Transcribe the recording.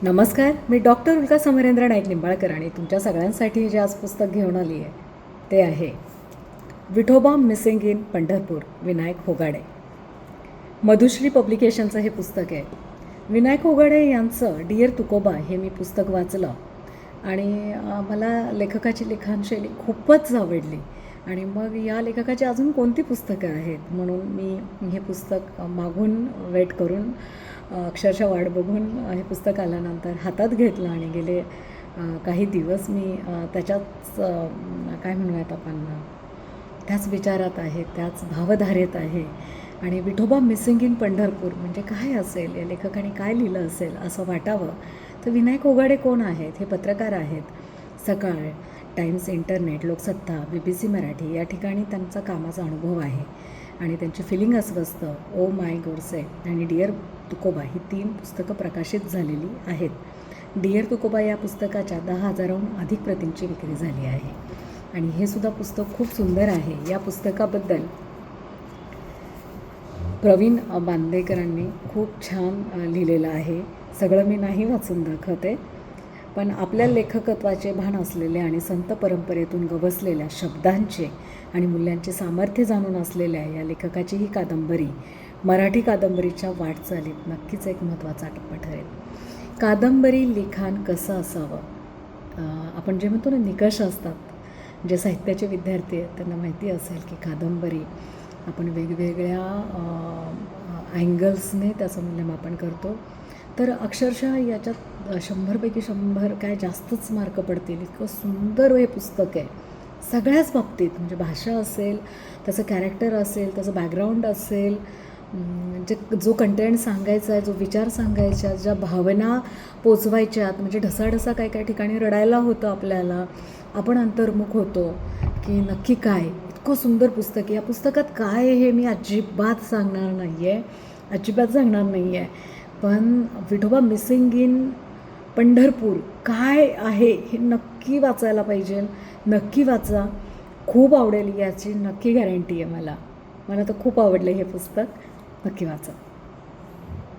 नमस्कार, मी डॉक्टर उल्का समरेंद्र नाईक निंबाळकर आणि तुमच्या सगळ्यांसाठी जे आज पुस्तक घेऊन आली आहे ते आहे विठोबा मिसिंग इन पंढरपूर विनायक होगाडे. मधुश्री पब्लिकेशनचं हे पुस्तक आहे. विनायक होगाडे यांचं डिअर तुकोबा हे मी पुस्तक वाचलं आणि मला लेखकाची लिखाणशैली खूपच आवडली आणि मग या लेखकाची अजून कोणती पुस्तकं आहेत म्हणून मी हे पुस्तक मागून वेट करून अक्षरशः वाट बघून हे पुस्तक आल्यानंतर हातात घेतलं आणि गेले काही दिवस मी त्याच्याच काय म्हणूयात आपण त्याच विचारात आहे, त्याच भावधारेत आहे. आणि विठोबा मिसिंग इन पंढरपूर म्हणजे काय असेल, या लेखकाने काय लिहिलं असेल असं वाटावं. तर विनायक होगाडे कोण आहेत? हे पत्रकार आहेत. सकाळ, times internet, Loksatta, BBC Marathi या ठिकाणी त्यांचा कामाचा अनुभव आहे आणि त्यांची फिलिंग अस्वस्थ, ओ माय गोडसे आणि डिअर तुकोबा ही 3 पुस्तकं प्रकाशित झालेली आहेत. डिअर तुकोबा या पुस्तकाच्या 10,000हून अधिक प्रतिंची विक्री झाली आहे आणि हे सुद्धा पुस्तक खूप सुंदर आहे. या पुस्तकाबद्दल प्रवीण बांदेकरांनी खूप छान लिहिलेलं आहे. सगळं मी नाही वाचून दाखवते, पण आपल्या लेखकत्वाचे भान असलेले आणि संत परंपरेतून गवसलेल्या शब्दांचे आणि मूल्यांचे सामर्थ्य जाणून असलेल्या या लेखकाची ही कादंबरी मराठी कादंबरीच्या वाटचालीत नक्कीच एक महत्त्वाचा टप्पा ठरेल. कादंबरी लिखाण कसं असावं? आपण जे म्हणतो ना निकष असतात, जे साहित्याचे विद्यार्थी आहेत त्यांना माहिती असेल की कादंबरी आपण वेगवेगळ्या अँगल्सने त्याचं मूल्यमापन करतो. तर अक्षरशः याच्यात 100पैकी 100 काय जास्तच मार्क पडतील इतकं सुंदर हे पुस्तक आहे सगळ्याच बाबतीत. म्हणजे भाषा असेल, त्याचं कॅरेक्टर असेल, त्याचं बॅकग्राऊंड असेल, जो कंटेंट सांगायचा आहे, जो विचार सांगायचा, ज्या भावना पोचवायच्यात. म्हणजे ढसाढसा काही ठिकाणी रडायला होतं आपल्याला, आपण अंतर्मुख होतो की नक्की काय. इतकं सुंदर पुस्तक आहे. या पुस्तकात काय आहे हे मी अजिबात सांगणार नाही आहे. पण विठोबा मिसिंग इन पंढरपूर काय आहे हे नक्की वाचायला पाहिजे. नक्की वाचा, खूप आवडेल याची नक्की गॅरंटी आहे मला तर खूप आवडलं हे पुस्तक. नक्की वाचा.